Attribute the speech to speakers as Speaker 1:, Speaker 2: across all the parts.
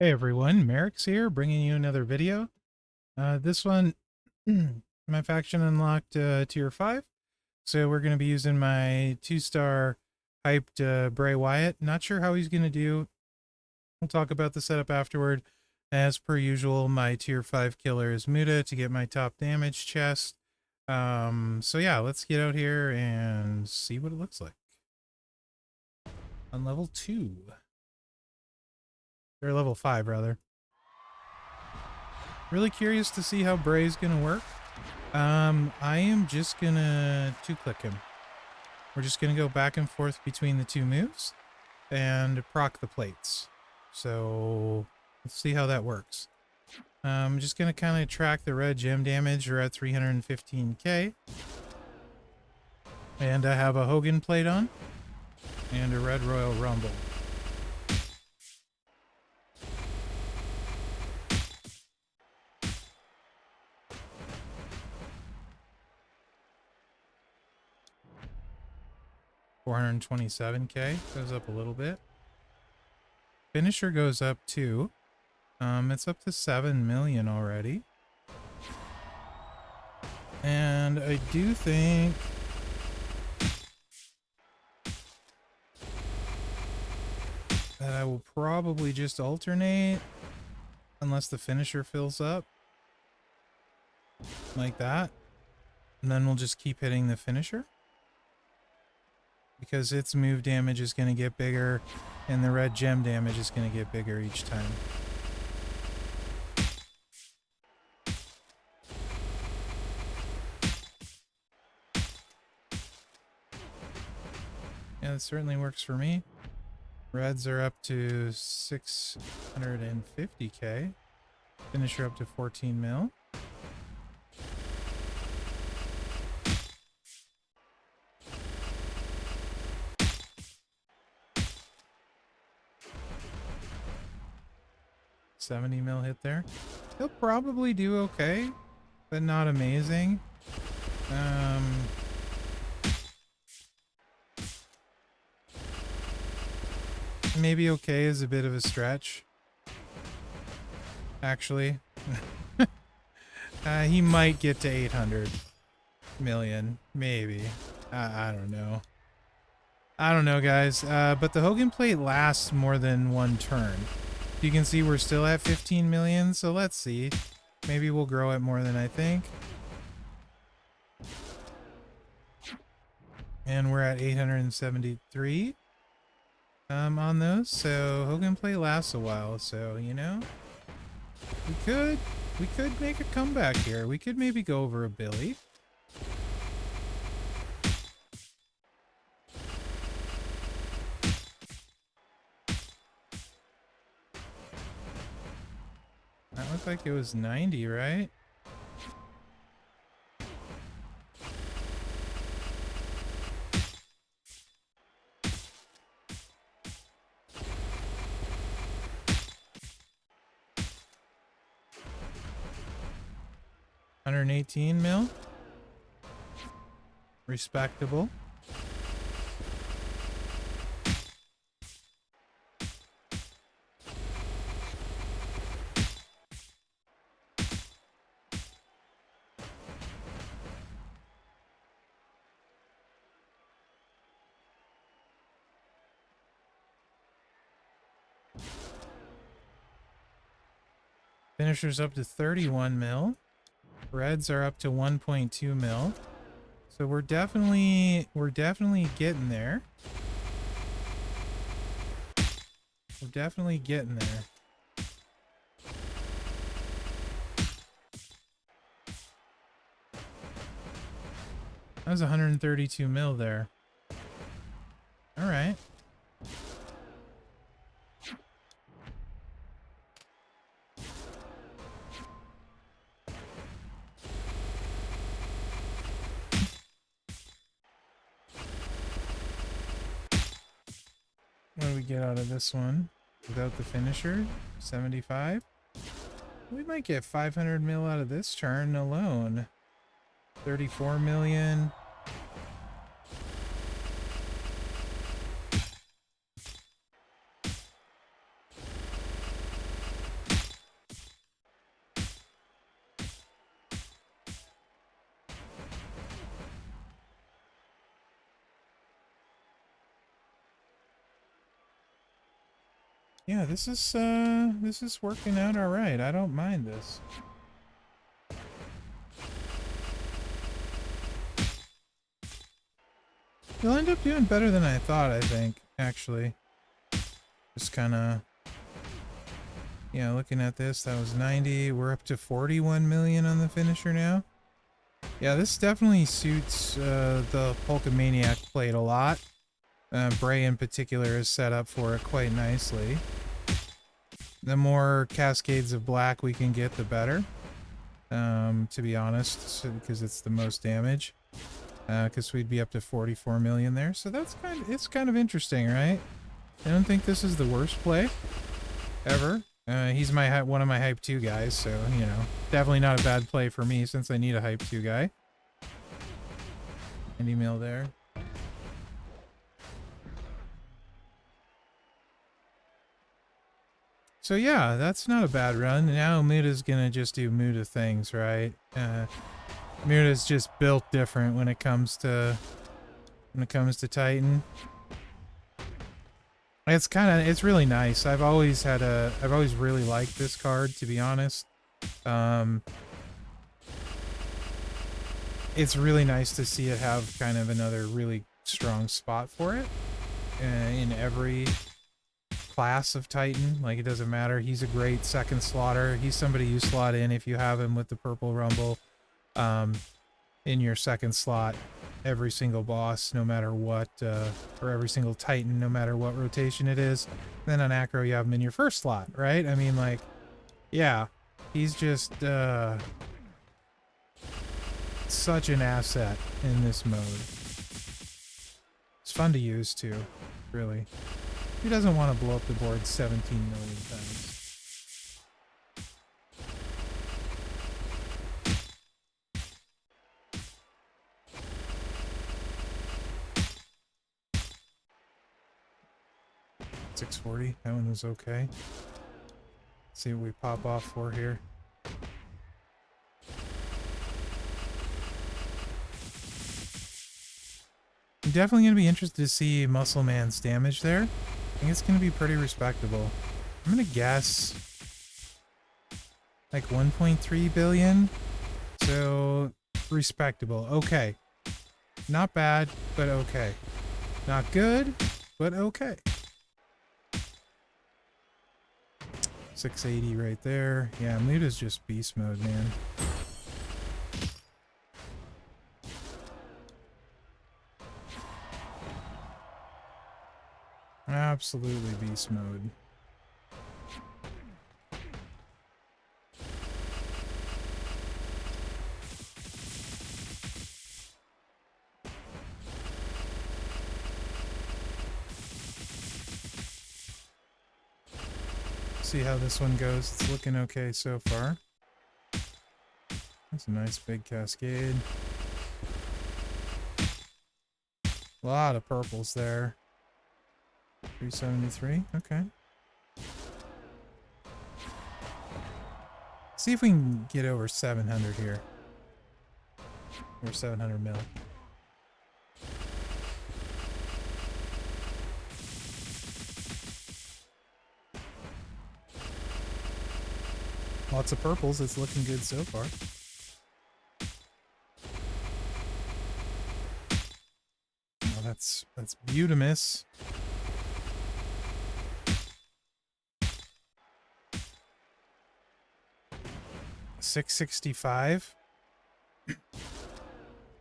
Speaker 1: Hey everyone, Mherex here, bringing you another video. This one, my faction unlocked tier 5, so we're going to be using my 2-star hyped Bray Wyatt. Not sure how he's going to do. We'll talk about the setup afterward. As per usual, my tier 5 killer is Muta to get my top damage chest. So yeah, let's get out here and see what it looks like. On level 2. Or level 5, rather. Really curious to see how Bray's gonna work. I am just gonna 2-click him. We're just gonna go back and forth between the two moves and proc the plates. So let's see how that works. I'm just gonna kind of track the red gem damage. We're at 315k. And I have a Hogan plate on and a red Royal Rumble. $427k, goes up a little bit. Finisher goes up too. It's up to 7 million already. And I do think that I will probably just alternate unless the finisher fills up like that. And then we'll just keep hitting the finisher, because its move damage is going to get bigger and the red gem damage is going to get bigger each time. Yeah, that certainly works for me. Reds are up to 650k. Finisher up to 14 mil. $70 mil hit there. He'll probably do okay, but not amazing. Maybe okay is a bit of a stretch. Actually. He might get to 800 million. Maybe. I don't know. I don't know, guys. But the Hogan plate lasts more than one turn. You can see we're still at 15 million, so let's see. Maybe we'll grow it more than I think. And we're at 873 on those, so Hogan plate lasts a while, so you know, we could make a comeback here. We could maybe go over a Billy. That looked like it was 90, right? $118 mil. Respectable. Finishers up to 31 mil. Reds are up to 1.2 mil. So we're definitely getting there. We're definitely getting there. That was 132 mil there. All right. What do we get out of this one? Without the finisher? 75? We might get 500 mil out of this turn alone. 34 million. Yeah, this is working out all right. I don't mind this. You'll end up doing better than I thought, I think, actually. Just kind of, yeah, looking at this, that was 90. We're up to 41 million on the finisher now. Yeah, this definitely suits the Hulkamaniac plate a lot. Bray in particular is set up for it quite nicely. The more cascades of black we can get, the better. To be honest, because it's the most damage. Because we'd be up to 44 million there, so that's it's kind of interesting, right? I don't think this is the worst play ever. He's one of my Hype 2 guys, so, you know, definitely not a bad play for me since I need a Hype 2 guy. An email there. So yeah, that's not a bad run. Now Muta's gonna just do Muta things, right? Muta's just built different when it comes to Titan. It's really nice. I've always really liked this card, to be honest. It's really nice to see it have kind of another really strong spot for it in every class of Titan. Like, it doesn't matter. He's a great second slotter. He's somebody you slot in if you have him with the purple rumble in your second slot. Every single boss, no matter what, or every single Titan, no matter what rotation it is. Then on Acro, you have him in your first slot, right? I mean, like, yeah, he's just such an asset in this mode. It's fun to use too, really. Who doesn't want to blow up the board 17 million times? $640. That one was okay. Let's see what we pop off for here. I'm definitely going to be interested to see Muscle Man's damage there. I think it's going to be pretty respectable. I'm going to guess like 1.3 billion. So respectable. Okay. Not bad, but okay. Not good, but okay. 680 right there. Yeah, Muta's just beast mode, man. Absolutely beast mode. See how this one goes. It's looking okay so far. That's a nice big cascade. A lot of purples there. 373. Okay. See if we can get over 700 here. Or 700 mil. Lots of purples. It's looking good so far. Oh, that's Butamus. $665.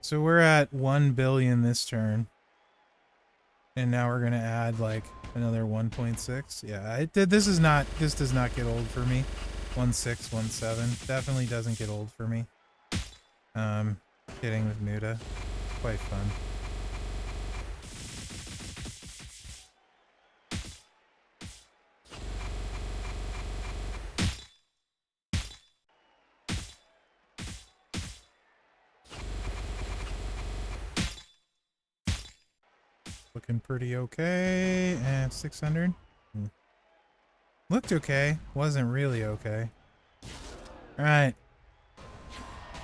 Speaker 1: So we're at 1 billion this turn. And now we're gonna add like another 1.6. Yeah, this does not get old for me. 1.6, 1.7. Definitely doesn't get old for me. Hitting with Muta. It's quite fun. Looking pretty okay. And 600. Looked okay. Wasn't really okay. Alright.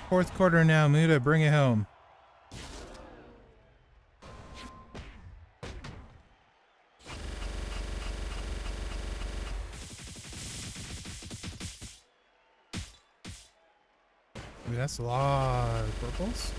Speaker 1: Fourth quarter now. Muta, bring it home. Ooh, that's a lot of purples.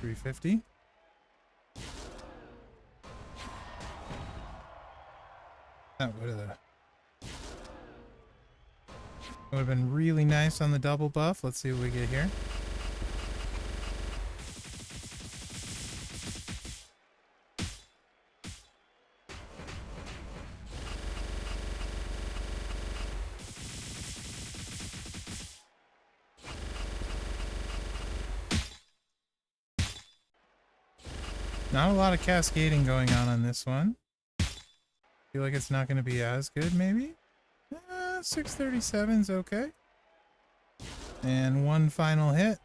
Speaker 1: $350. That would have been really nice on the double buff. Let's see what we get here. Not a lot of cascading going on this one. Feel like it's not going to be as good, maybe? 637's okay. And one final hit.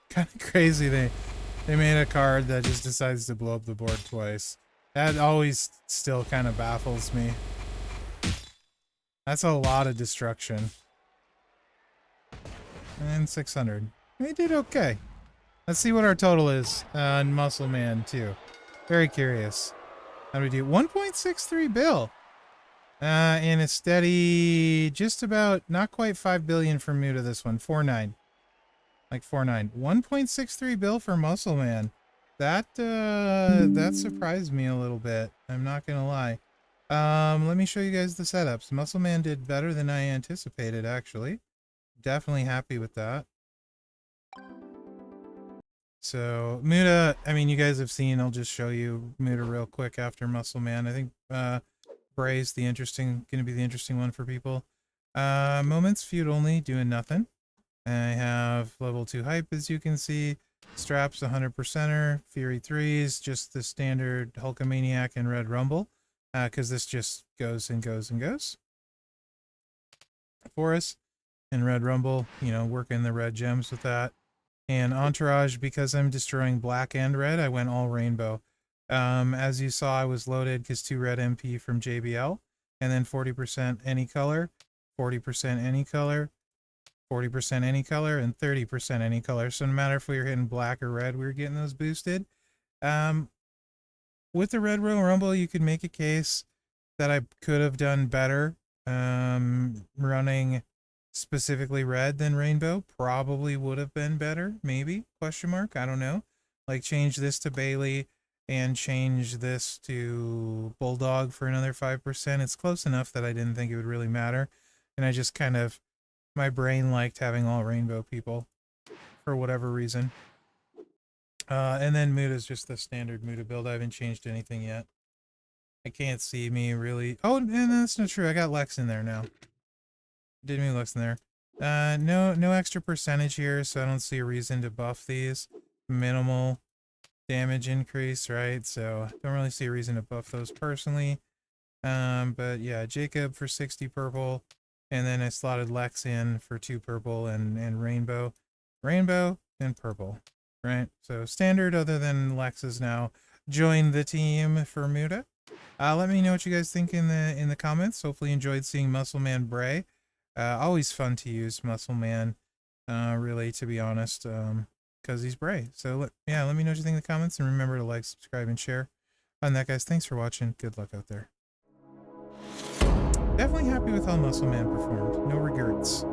Speaker 1: Kind of crazy they made a card that just decides to blow up the board twice. That always still kind of baffles me. That's a lot of destruction. And 600. We did okay. Let's see what our total is on Muscle Man too. Very curious. How do we do? 1.63 bill. And a steady, just about, not quite 5 billion for Muta this one. 4.9. Like 4.9. 1.63 bill for Muscle Man. That surprised me a little bit. I'm not gonna lie. Let me show you guys the setups. Muscle Man did better than I anticipated, actually. Definitely happy with that. So Muta, I mean, you guys have seen, I'll just show you Muta real quick after Muscle Man. I think Bray's gonna be the interesting one for people. Moments feud only, doing nothing. I have level 2 hype, as you can see. Straps 100%er, Fury 3s, just the standard Hulkamaniac and Red Rumble, because this just goes and goes and goes. For us, and Red Rumble, you know, working the red gems with that. And Entourage, because I'm destroying black and red, I went all rainbow. As you saw, I was loaded because 2 red MP from JBL, and then 40% any color, 40% any color, 40% any color, and 30% any color. So no matter if we were hitting black or red, we were getting those boosted. With the Red Royal Rumble, you could make a case that I could have done better running specifically red than rainbow. Probably would have been better, maybe, question mark, I don't know. Like change this to Bailey and change this to Bulldog for another 5%. It's close enough that I didn't think it would really matter. And I just kind of, my brain liked having all rainbow people for whatever reason. And then Muta is just the standard Muta build. I haven't changed anything yet. I can't see me really. Oh, and that's not true. I got Lex in there now. Did me Lex in there. No extra percentage here, so I don't see a reason to buff these. Minimal damage increase, right? So don't really see a reason to buff those personally. But yeah, Jacob for 60 purple. And then I slotted Lex in for 2 purple and rainbow. Rainbow and purple, right? So standard, other than Lex has now joined the team for Muta. Let me know what you guys think in the comments. Hopefully you enjoyed seeing Muscle Man Bray. Always fun to use Muscle Man, really, to be honest, because he's Bray. So yeah, let me know what you think in the comments, and remember to like, subscribe, and share. On that, guys, thanks for watching. Good luck out there. Definitely happy with how Muscle Man performed. No regrets.